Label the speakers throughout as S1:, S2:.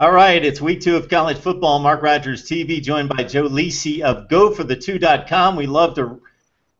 S1: All right, it's week 2 of college football. Mark Rogers TV, joined by Joe Lisi of GoForThe2.com. We love to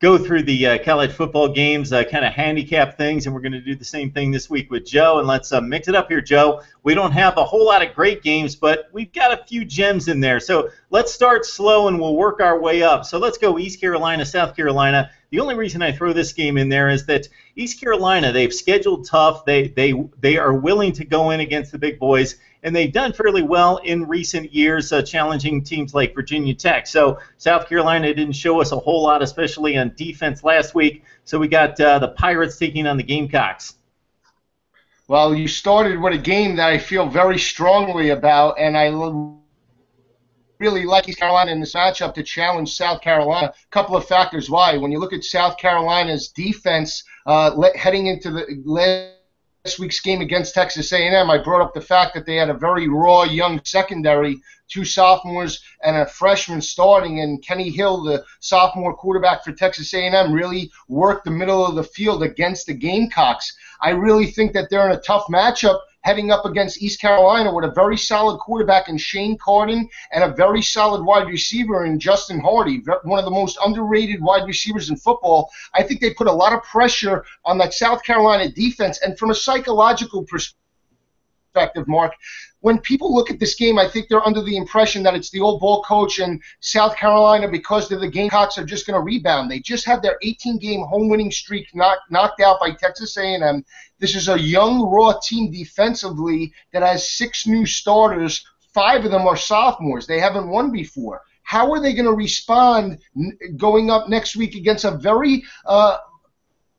S1: go through the college football games, kind of handicap things, and we're going to do the same thing this week with Joe. And let's mix it up here, Joe. We don't have a whole lot of great games, but we've got a few gems in there. So let's start slow and we'll work our way up. So let's go East Carolina, South Carolina. The only reason I throw this game in there is that East Carolina, they've scheduled tough. They are willing to go in against the big boys, and they've done fairly well in recent years, challenging teams like Virginia Tech. So South Carolina didn't show us a whole lot, especially on defense last week. So we got the Pirates taking on the Gamecocks.
S2: Well, you started with a game that I feel very strongly about, and I really like East Carolina in this matchup to challenge South Carolina. A couple of factors why. When you look at South Carolina's defense heading into the last week's game against Texas A&M, I brought up the fact that they had a very raw young secondary, 2 sophomores and a freshman starting, and Kenny Hill, the sophomore quarterback for Texas A&M, really worked the middle of the field against the Gamecocks. I really think that they're in a tough matchup heading up against East Carolina with a very solid quarterback in Shane Carden and a very solid wide receiver in Justin Hardy, one of the most underrated wide receivers in football. I think they put a lot of pressure on that South Carolina defense. And from a psychological perspective, Mark, when people look at this game, I think they're under the impression that it's the old ball coach and South Carolina, because they're the Gamecocks, are just going to rebound. They just had their 18-game home winning streak knocked out by Texas A&M. This is a young, raw team defensively that has 6 new starters. 5 of them are sophomores. They haven't won before. How are they going to respond going up next week against a very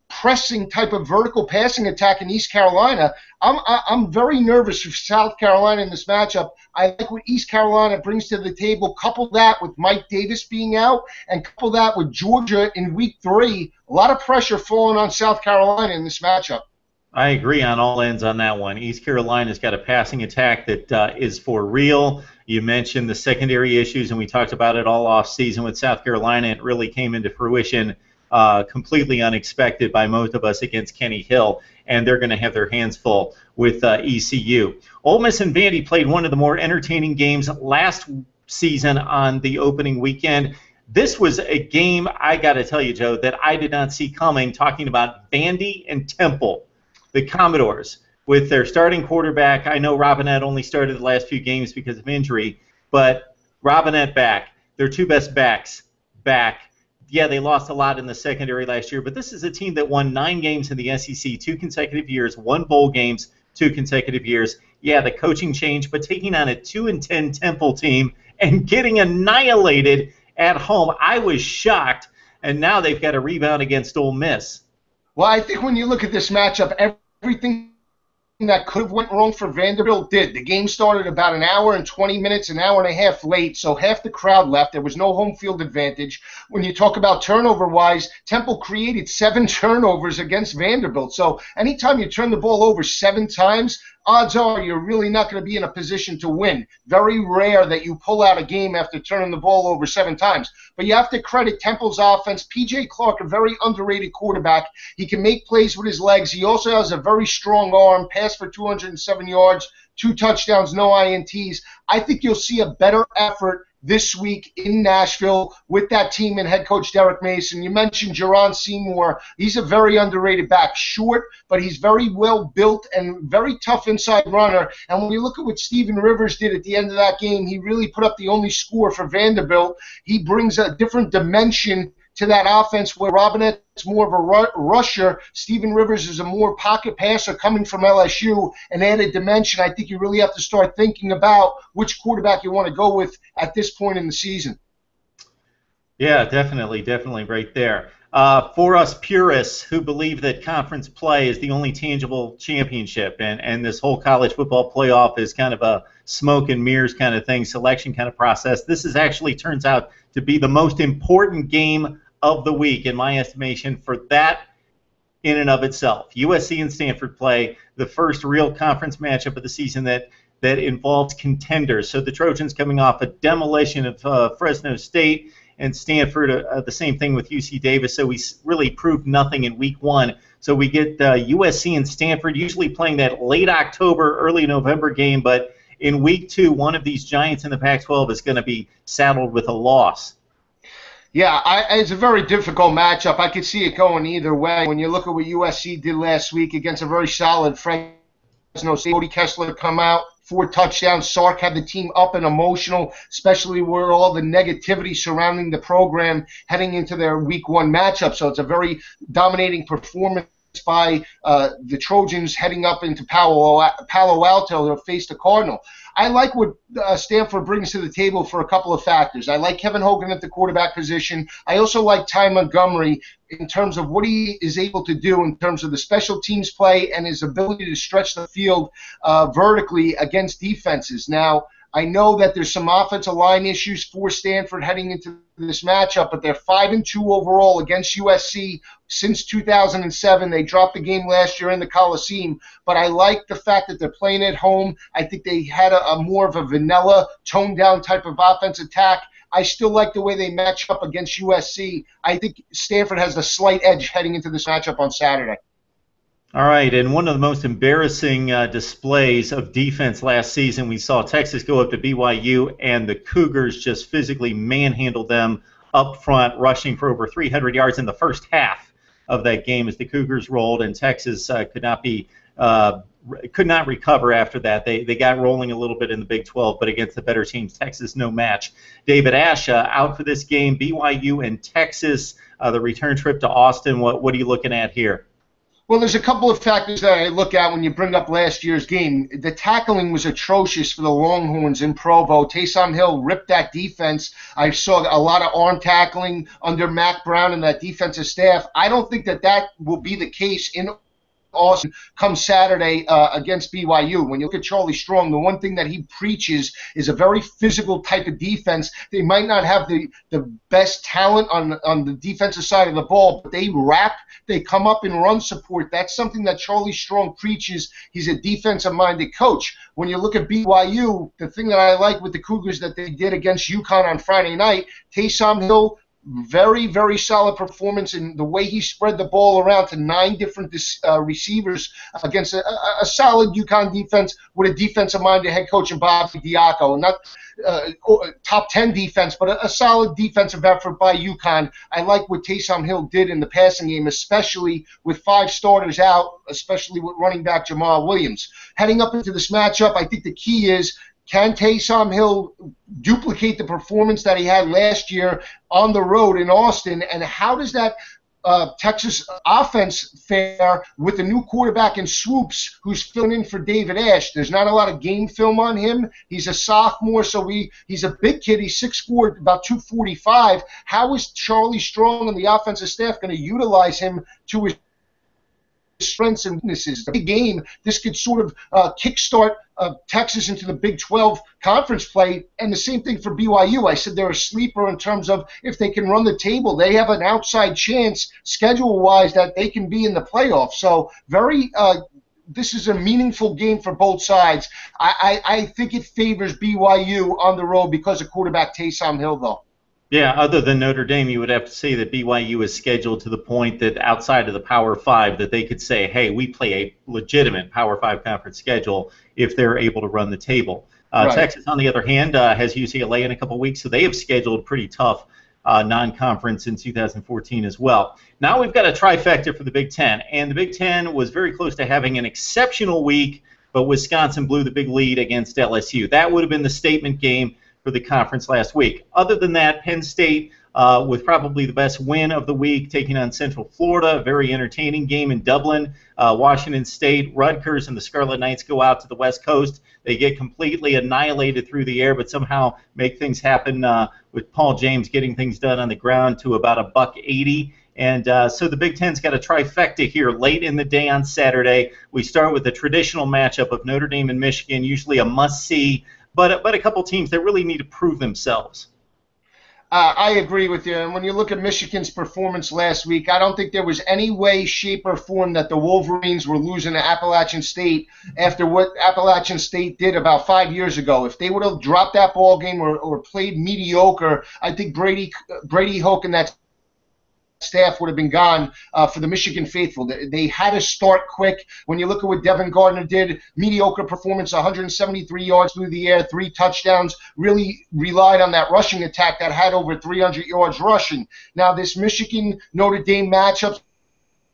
S2: pressing type of vertical passing attack in East Carolina? I'm very nervous for South Carolina in this matchup. I like what East Carolina brings to the table. Couple that with Mike Davis being out, and couple that with Georgia in week 3. A lot of pressure falling on South Carolina in this matchup.
S1: I agree on all ends on that one. East Carolina's got a passing attack that is for real. You mentioned the secondary issues, and we talked about it all off season with South Carolina. It really came into fruition completely unexpected by most of us against Kenny Hill, and they're going to have their hands full with ECU. Ole Miss and Vandy played one of the more entertaining games last season on the opening weekend. This was a game, I got to tell you, Joe, that I did not see coming, talking about Vandy and Temple, the Commodores, with their starting quarterback. I know Robinette only started the last few games because of injury, but Robinette back, their 2 best backs back. Yeah, they lost a lot in the secondary last year, but this is a team that won 9 games in the SEC 2 consecutive years, won bowl games 2 consecutive years. Yeah, the coaching changed, but taking on a 2-10 Temple team and getting annihilated at home, I was shocked, and now they've got a rebound against Ole Miss.
S2: Well, I think when you look at this matchup, everything that could have went wrong for Vanderbilt did. The game started about an hour and 20 minutes, an hour and a half late, so half the crowd left. There was no home field advantage. When you talk about turnover-wise, Temple created 7 turnovers against Vanderbilt. So anytime you turn the ball over 7 times, odds are you're really not going to be in a position to win. Very rare that you pull out a game after turning the ball over 7 times. But you have to credit Temple's offense. P.J. Clark, a very underrated quarterback. He can make plays with his legs. He also has a very strong arm, passed for 207 yards, 2 touchdowns, no INTs. I think you'll see a better effort this week in Nashville with that team and head coach Derek Mason. You mentioned Jerron Seymour. He's a very underrated back. Short, but he's very well built and very tough inside runner. And when you look at what Stephen Rivers did at the end of that game, he really put up the only score for Vanderbilt. He brings a different dimension to that offense where Robinette's more of a rusher. Stephen Rivers is a more pocket passer coming from LSU, an added dimension. I think you really have to start thinking about which quarterback you want to go with at this point in the season.
S1: Yeah, definitely right there. For us purists who believe that conference play is the only tangible championship, and this whole college football playoff is kind of a smoke and mirrors kind of thing, selection kind of process, this is actually turns out to be the most important game of the week, in my estimation, for that in and of itself. USC and Stanford play the first real conference matchup of the season that involves contenders. So the Trojans coming off a demolition of Fresno State, and Stanford, the same thing with UC Davis. So we really proved nothing in week 1. So we get USC and Stanford usually playing that late October, early November game, but in week 2, one of these giants in the Pac-12 is going to be saddled with a loss.
S2: Yeah, it's a very difficult matchup. I could see it going either way. When you look at what USC did last week against a very solid Fresno State, Cody Kessler come out, 4 touchdowns. Sark had the team up and emotional, especially with all the negativity surrounding the program heading into their week 1 matchup. So it's a very dominating performance by the Trojans heading up into Palo Alto to face the Cardinal. I like what Stanford brings to the table for a couple of factors. I like Kevin Hogan at the quarterback position. I also like Ty Montgomery in terms of what he is able to do in terms of the special teams play and his ability to stretch the field vertically against defenses. Now, I know that there's some offensive line issues for Stanford heading into this matchup, but they're 5-2 overall against USC since 2007. They dropped the game last year in the Coliseum, but I like the fact that they're playing at home. I think they had a more of a vanilla, toned-down type of offense attack. I still like the way they match up against USC. I think Stanford has a slight edge heading into this matchup on Saturday.
S1: All right, and one of the most embarrassing displays of defense last season, we saw Texas go up to BYU, and the Cougars just physically manhandled them up front, rushing for over 300 yards in the first half of that game as the Cougars rolled, and Texas could not recover after that. They got rolling a little bit in the Big 12, but against the better teams, Texas no match. David Ash out for this game, BYU and Texas, the return trip to Austin. What are you looking at here?
S2: Well, there's a couple of factors that I look at when you bring up last year's game. The tackling was atrocious for the Longhorns in Provo. Taysom Hill ripped that defense. I saw a lot of arm tackling under Mack Brown and that defensive staff. I don't think that will be the case in Austin come Saturday against BYU. When you look at Charlie Strong, the one thing that he preaches is a very physical type of defense. They might not have the best talent on the defensive side of the ball, but they wrap, they come up and run support. That's something that Charlie Strong preaches. He's a defensive-minded coach. When you look at BYU, the thing that I like with the Cougars that they did against UConn on Friday night, Taysom Hill, very, very solid performance in the way he spread the ball around to 9 different receivers against a solid UConn defense with a defensive-minded head coach in Bobby Diaco. Not top 10 defense, but a solid defensive effort by UConn. I like what Taysom Hill did in the passing game, especially with 5 starters out, especially with running back Jamal Williams. Heading up into this matchup, I think the key is, can Taysom Hill duplicate the performance that he had last year on the road in Austin? And how does that Texas offense fare with the new quarterback in Swoops who's filling in for David Ash? There's not a lot of game film on him. He's a sophomore, so he's a big kid. He's 6'4", about 245. How is Charlie Strong and the offensive staff going to utilize him to his strengths and weaknesses? The big game, this could sort of kickstart Texas into the Big 12 conference play, and the same thing for BYU. I said they're a sleeper in terms of if they can run the table, they have an outside chance schedule-wise that they can be in the playoffs. So this is a meaningful game for both sides. I think it favors BYU on the road because of quarterback Taysom Hill, though.
S1: Yeah, other than Notre Dame, you would have to say that BYU is scheduled to the point that outside of the Power 5 that they could say, hey, we play a legitimate Power 5 conference schedule if they're able to run the table. Right. Texas, on the other hand, has UCLA in a couple weeks, so they have scheduled pretty tough non-conference in 2014 as well. Now we've got a trifecta for the Big Ten, and the Big Ten was very close to having an exceptional week, but Wisconsin blew the big lead against LSU. That would have been the statement game for the conference last week. Other than that, Penn State with probably the best win of the week, taking on Central Florida, a very entertaining game in Dublin. Washington State, Rutgers, and the Scarlet Knights go out to the West Coast. They get completely annihilated through the air, but somehow make things happen with Paul James getting things done on the ground to about $180. And so the Big Ten's got a trifecta here late in the day on Saturday. We start with the traditional matchup of Notre Dame and Michigan, usually a must-see, but a couple teams that really need to prove themselves.
S2: I agree with you. And when you look at Michigan's performance last week, I don't think there was any way, shape, or form that the Wolverines were losing to Appalachian State after what Appalachian State did about 5 years ago. If they would have dropped that ball game or played mediocre, I think Brady Hoke and that staff would have been gone for the Michigan faithful. They had to start quick. When you look at what Devin Gardner did, mediocre performance, 173 yards through the air, 3 touchdowns, really relied on that rushing attack that had over 300 yards rushing. Now, this Michigan-Notre Dame matchup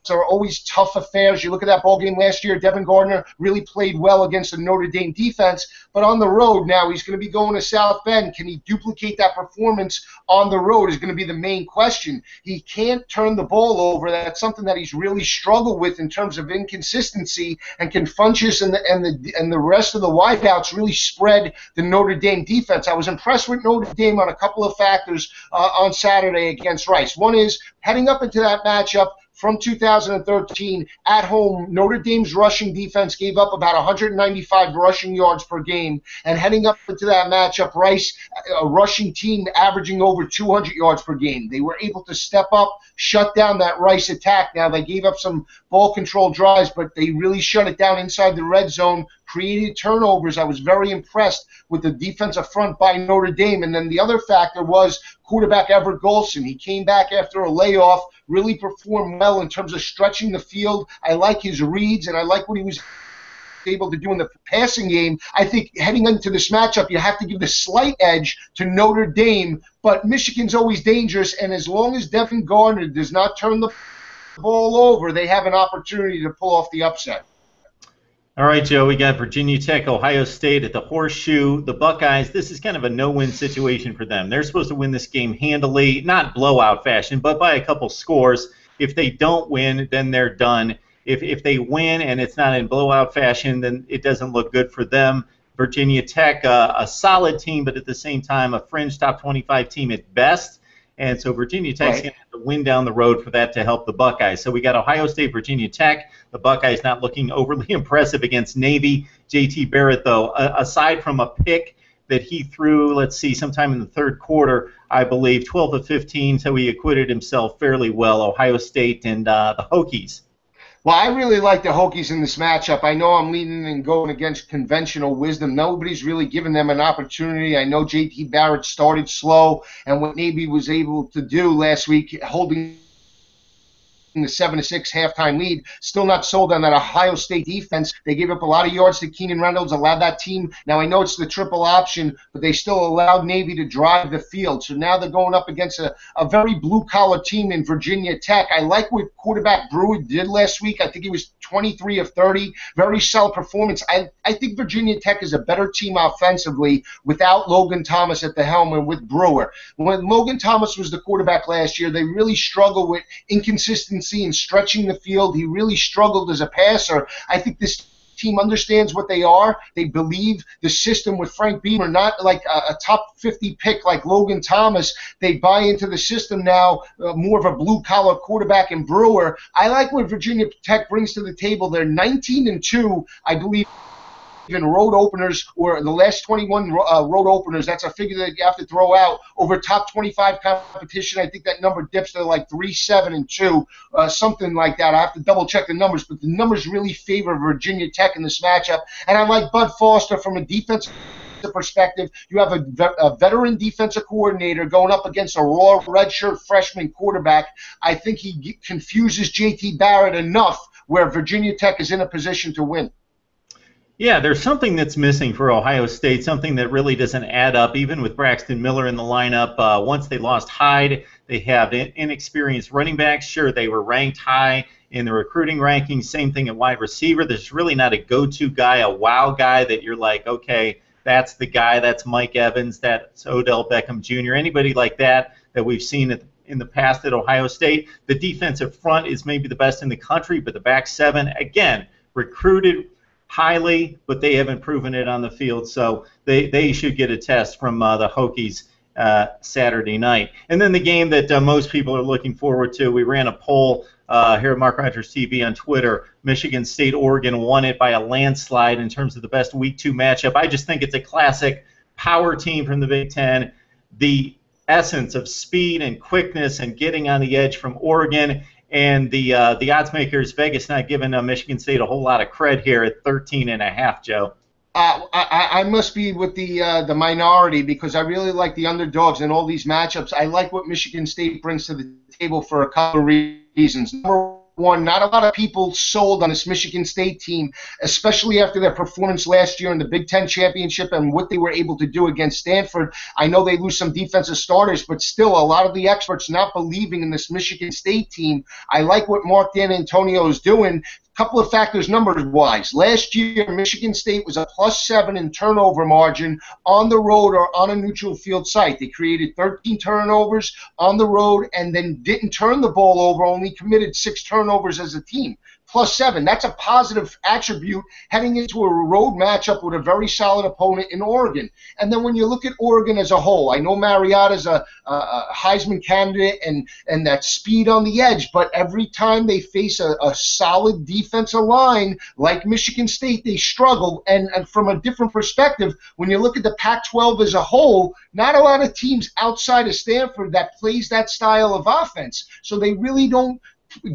S2: are always tough affairs. You look at that ball game last year, Devin Gardner really played well against the Notre Dame defense, but on the road now he's going to be going to South Bend. Can he duplicate that performance on the road is going to be the main question. He can't turn the ball over. That's something that he's really struggled with in terms of inconsistency, and can Funchess and the rest of the wideouts really spread the Notre Dame defense. I was impressed with Notre Dame on a couple of factors on Saturday against Rice. One is heading up into that matchup, from 2013, at home, Notre Dame's rushing defense gave up about 195 rushing yards per game. And heading up into that matchup, Rice, a rushing team averaging over 200 yards per game. They were able to step up, shut down that Rice attack. Now, they gave up some ball control drives, but they really shut it down inside the red zone, created turnovers. I was very impressed with the defensive front by Notre Dame. And then the other factor was quarterback Everett Golson. He came back after a layoff, really performed well in terms of stretching the field. I like his reads, and I like what he was able to do in the passing game. I think heading into this matchup, you have to give the slight edge to Notre Dame, but Michigan's always dangerous, and as long as Devin Gardner does not turn the ball over, they have an opportunity to pull off the upset.
S1: All right, Joe, we got Virginia Tech, Ohio State at the Horseshoe. The Buckeyes, this is kind of a no-win situation for them. They're supposed to win this game handily, not blowout fashion, but by a couple scores. If they don't win, then they're done. If they win and it's not in blowout fashion, then it doesn't look good for them. Virginia Tech, a solid team, but at the same time, a fringe top 25 team at best. And so Virginia Tech's going to have to win down the road for that to help the Buckeyes. So we got Ohio State, Virginia Tech. The Buckeyes not looking overly impressive against Navy. J.T. Barrett, though, aside from a pick that he threw, let's see, sometime in the third quarter, I believe, 12 of 15, so he acquitted himself fairly well, Ohio State and the Hokies.
S2: Well, I really like the Hokies in this matchup. I know I'm leaning and going against conventional wisdom. Nobody's really given them an opportunity. I know J.T. Barrett started slow, and what Navy was able to do last week, holding the 7-6 halftime lead, still not sold on that Ohio State defense. They gave up a lot of yards to Keenan Reynolds, allowed that team. Now, I know it's the triple option, but they still allowed Navy to drive the field. So now they're going up against a very blue-collar team in Virginia Tech. I like what quarterback Brewer did last week. I think he was 23 of 30, very solid performance. I think Virginia Tech is a better team offensively without Logan Thomas at the helm and with Brewer. When Logan Thomas was the quarterback last year, they really struggled with inconsistency and stretching the field. He really struggled as a passer. I think this team understands what they are. They believe the system with Frank Beamer, not like a top 50 pick like Logan Thomas. They buy into the system now, more of a blue-collar quarterback in Brewer. I like what Virginia Tech brings to the table. They're 19-2, I believe, in road openers, or the last 21 road openers. That's a figure that you have to throw out over top 25 competition. I think that number dips to like 3-7-2, something like that. I have to double check the numbers, but the numbers really favor Virginia Tech in this matchup. And I like Bud Foster from a defensive perspective. You have a veteran defensive coordinator going up against a raw redshirt freshman quarterback. I think he confuses J.T. Barrett enough where Virginia Tech is in a position to win.
S1: Yeah, there's something that's missing for Ohio State, something that really doesn't add up, even with Braxton Miller in the lineup. Once they lost Hyde, they have inexperienced running backs. Sure, they were ranked high in the recruiting rankings. Same thing at wide receiver. There's really not a go-to guy, a wow guy that you're like, okay, that's the guy, that's Mike Evans, that's Odell Beckham Jr., anybody like that we've seen in the past at Ohio State. The defensive front is maybe the best in the country, but the back seven, again, recruited highly, but they haven't proven it on the field, so they should get a test from the Hokies Saturday night. And then the game that most people are looking forward to, we ran a poll here at Mark Rogers TV on Twitter. Michigan State, Oregon won it by a landslide in terms of the best Week 2 matchup. I just think it's a classic power team from the Big Ten. The essence of speed and quickness and getting on the edge from Oregon. And the odds makers, Vegas, not giving Michigan State a whole lot of cred here at 13.5, Joe.
S2: I must be with the minority because I really like the underdogs in all these matchups. I like what Michigan State brings to the table for a couple of reasons. Number one, not a lot of people sold on this Michigan State team, especially after their performance last year in the Big Ten Championship and what they were able to do against Stanford. I know they lose some defensive starters, but still a lot of the experts not believing in this Michigan State team. I like what Mark Dantonio is doing. Couple of factors numbers-wise. Last year, Michigan State was a +7 in turnover margin on the road or on a neutral field site. They created 13 turnovers on the road and then didn't turn the ball over, only committed 6 turnovers as a team. +7. That's a positive attribute heading into a road matchup with a very solid opponent in Oregon. And then when you look at Oregon as a whole, I know Mariotta's a Heisman candidate and that speed on the edge, but every time they face a solid defensive line like Michigan State, they struggle. And from a different perspective, when you look at the Pac-12 as a whole, not a lot of teams outside of Stanford that plays that style of offense. So they really don't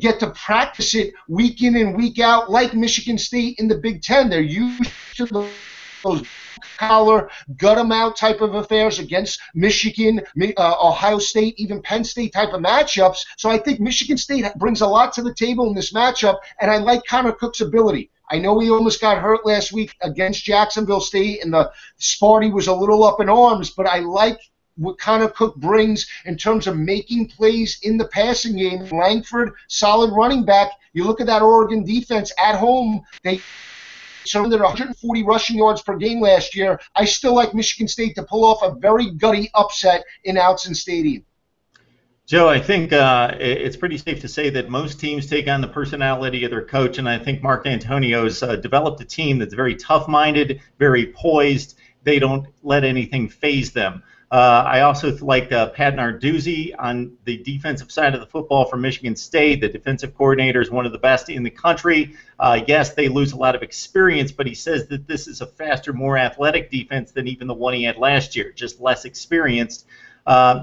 S2: get to practice it week in and week out like Michigan State in the Big Ten. They're used to those collar, gut them out type of affairs against Michigan, Ohio State, even Penn State type of matchups. So I think Michigan State brings a lot to the table in this matchup, and I like Connor Cook's ability. I know he almost got hurt last week against Jacksonville State, and the Sparty was a little up in arms, but I like what Connor Cook brings in terms of making plays in the passing game. Langford, solid running back. You look at that Oregon defense at home, they surrendered 140 rushing yards per game last year. I still like Michigan State to pull off a very gutty upset in Autzen Stadium.
S1: Joe, I think it's pretty safe to say that most teams take on the personality of their coach, and I think Mark Dantonio's developed a team that's very tough-minded, very poised. They don't let anything faze them. I also like Pat Narduzzi on the defensive side of the football for Michigan State. The defensive coordinator is one of the best in the country. Yes, they lose a lot of experience, but he says that this is a faster, more athletic defense than even the one he had last year, just less experienced.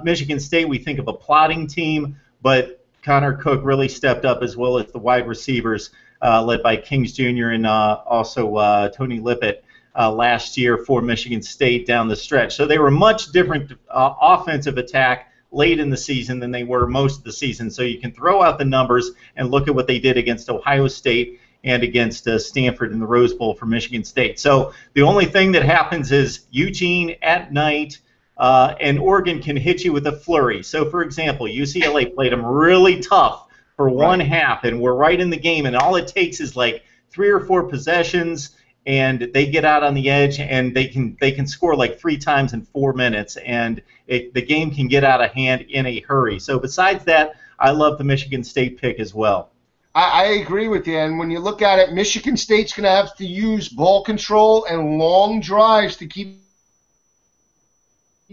S1: Michigan State, we think of a plotting team, but Connor Cook really stepped up, as well as the wide receivers led by Kings Jr. and also Tony Lippett. Last year for Michigan State down the stretch. So they were much different offensive attack late in the season than they were most of the season. So you can throw out the numbers and look at what they did against Ohio State and against Stanford in the Rose Bowl for Michigan State. So the only thing that happens is Eugene at night, and Oregon can hit you with a flurry. So, for example, UCLA played them really tough for one half, and we're right in the game, and all it takes is like 3 or 4 possessions, and they get out on the edge, and they can score like 3 times in 4 minutes, and the game can get out of hand in a hurry. So besides that, I love the Michigan State pick as well.
S2: I agree with you, and when you look at it, Michigan State's going to have to use ball control and long drives to keep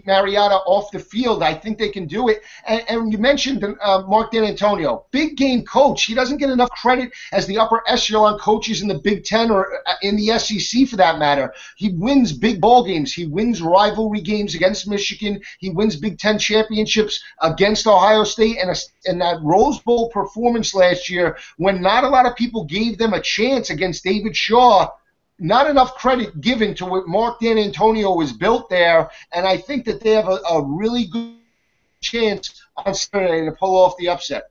S2: Mariotta off the field. I think they can do it. And you mentioned Mark Dantonio, big game coach. He doesn't get enough credit as the upper echelon coaches in the Big Ten or in the SEC for that matter. He wins big ball games. He wins rivalry games against Michigan. He wins Big Ten championships against Ohio State. And that Rose Bowl performance last year, when not a lot of people gave them a chance against David Shaw, not enough credit given to what Mark Dantonio was built there, and I think that they have a really good chance on Saturday to pull off the upset.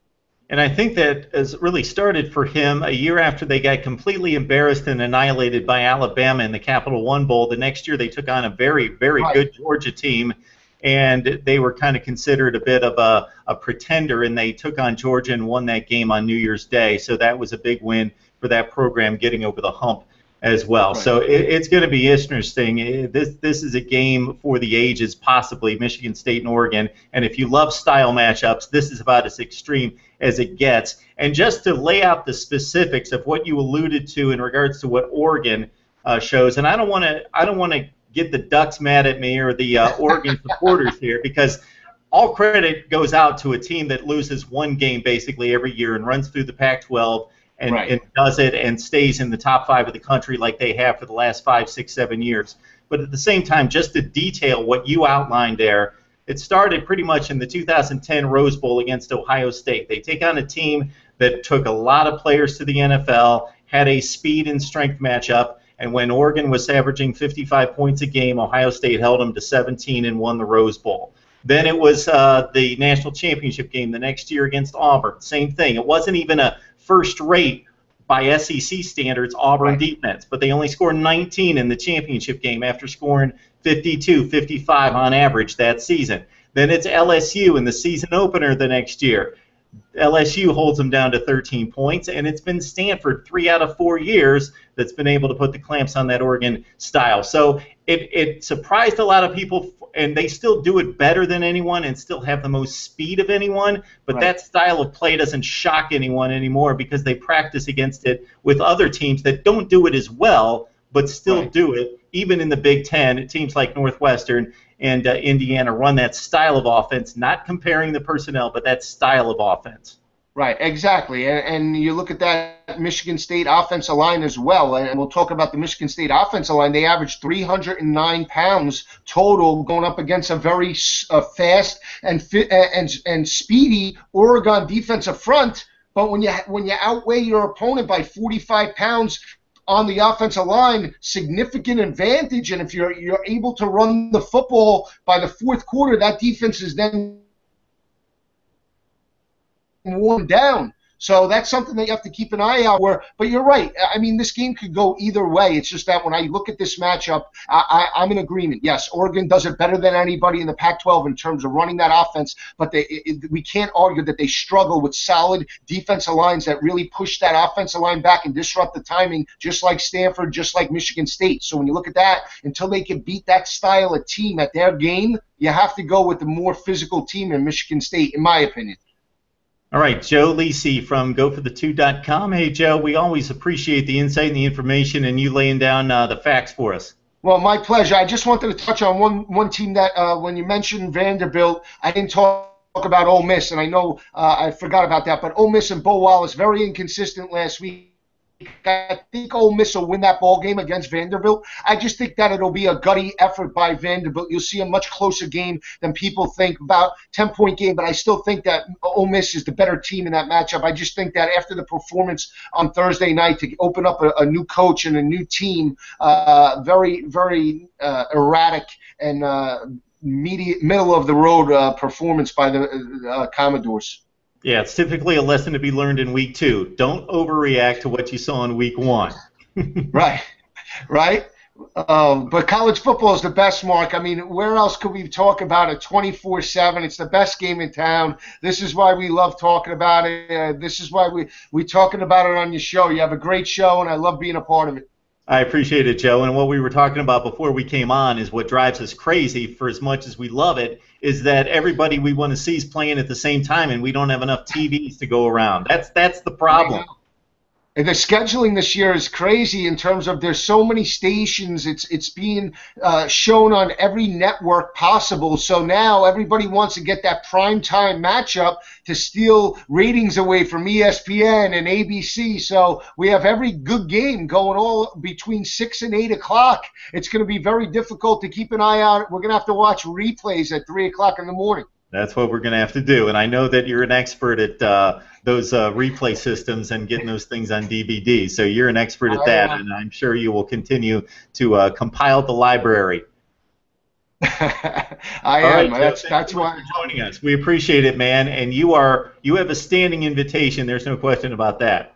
S1: And I think that has really started for him a year after they got completely embarrassed and annihilated by Alabama in the Capital One Bowl. The next year they took on a very, very good Georgia team, and they were kind of considered a bit of a pretender, and they took on Georgia and won that game on New Year's Day. So that was a big win for that program, getting over the hump as well. Right. So it's going to be interesting. This is a game for the ages, possibly, Michigan State and Oregon. And if you love style matchups, this is about as extreme as it gets. And just to lay out the specifics of what you alluded to in regards to what Oregon shows, and I don't want to get the Ducks mad at me or the Oregon supporters here, because all credit goes out to a team that loses one game basically every year and runs through the Pac-12 and does it and stays in the top 5 of the country like they have for the last 5, 6, 7 years. But at the same time, just to detail what you outlined there, it started pretty much in the 2010 Rose Bowl against Ohio State. They take on a team that took a lot of players to the NFL, had a speed and strength matchup, and when Oregon was averaging 55 points a game, Ohio State held them to 17 and won the Rose Bowl. Then it was the national championship game the next year against Auburn. Same thing. It wasn't even a first-rate by SEC standards Auburn defense, but they only scored 19 in the championship game after scoring 52, 55 on average that season. Then it's LSU in the season opener the next year. LSU holds them down to 13 points, and it's been Stanford 3 out of 4 years that's been able to put the clamps on that Oregon style. So it surprised a lot of people, and they still do it better than anyone and still have the most speed of anyone, but that style of play doesn't shock anyone anymore because they practice against it with other teams that don't do it as well but still do it. Even in the Big Ten, teams like Northwestern and Indiana run that style of offense, not comparing the personnel, but that style of offense.
S2: Right, exactly. And you look at that Michigan State offensive line as well, and we'll talk about the Michigan State offensive line. They averaged 309 pounds total going up against a very fast and speedy Oregon defensive front. But when you outweigh your opponent by 45 pounds on the offensive line, significant advantage. And if you're able to run the football by the fourth quarter, that defense is then worn down. So that's something that you have to keep an eye out for. But you're right. I mean, this game could go either way. It's just that when I look at this matchup, I'm in agreement. Yes, Oregon does it better than anybody in the Pac-12 in terms of running that offense, but we can't argue that they struggle with solid defensive lines that really push that offensive line back and disrupt the timing, just like Stanford, just like Michigan State. So when you look at that, until they can beat that style of team at their game, you have to go with the more physical team in Michigan State, in my opinion.
S1: All right, Joe Lisi from GoForThe2.com. Hey, Joe, we always appreciate the insight and the information and you laying down the facts for us.
S2: Well, my pleasure. I just wanted to touch on one team that when you mentioned Vanderbilt, I didn't talk about Ole Miss, and I know I forgot about that, but Ole Miss and Bo Wallace, very inconsistent last week. I think Ole Miss will win that ball game against Vanderbilt. I just think that it'll be a gutty effort by Vanderbilt. You'll see a much closer game than people think, about 10-point game, but I still think that Ole Miss is the better team in that matchup. I just think that after the performance on Thursday night to open up a new coach and a new team, very, very erratic and middle-of-the-road performance by the Commodores.
S1: Yeah, it's typically a lesson to be learned in week 2. Don't overreact to what you saw in week 1.
S2: Right. But college football is the best, Mark. I mean, where else could we talk about it 24/7? It's the best game in town. This is why we love talking about it. This is why we're talking about it on your show. You have a great show, and I love being a part of it.
S1: I appreciate it, Joe. And what we were talking about before we came on is what drives us crazy, for as much as we love it, is that everybody we want to see is playing at the same time, and we don't have enough TVs to go around. That's the problem.
S2: And the scheduling this year is crazy in terms of there's so many stations. It's being shown on every network possible. So now everybody wants to get that prime time matchup to steal ratings away from ESPN and ABC. So we have every good game going all between 6 and 8 o'clock. It's going to be very difficult to keep an eye out. We're going to have to watch replays at 3 o'clock in the morning.
S1: That's what we're going to have to do. And I know that you're an expert at those replay systems and getting those things on DVD. So you're an expert at that, and I'm sure you will continue to compile the library.
S2: I am.
S1: Right,
S2: that's why
S1: you're joining us. We appreciate it, man. And you have a standing invitation. There's no question about that.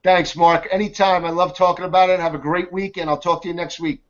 S2: Thanks, Mark. Anytime. I love talking about it. Have a great week, and I'll talk to you next week.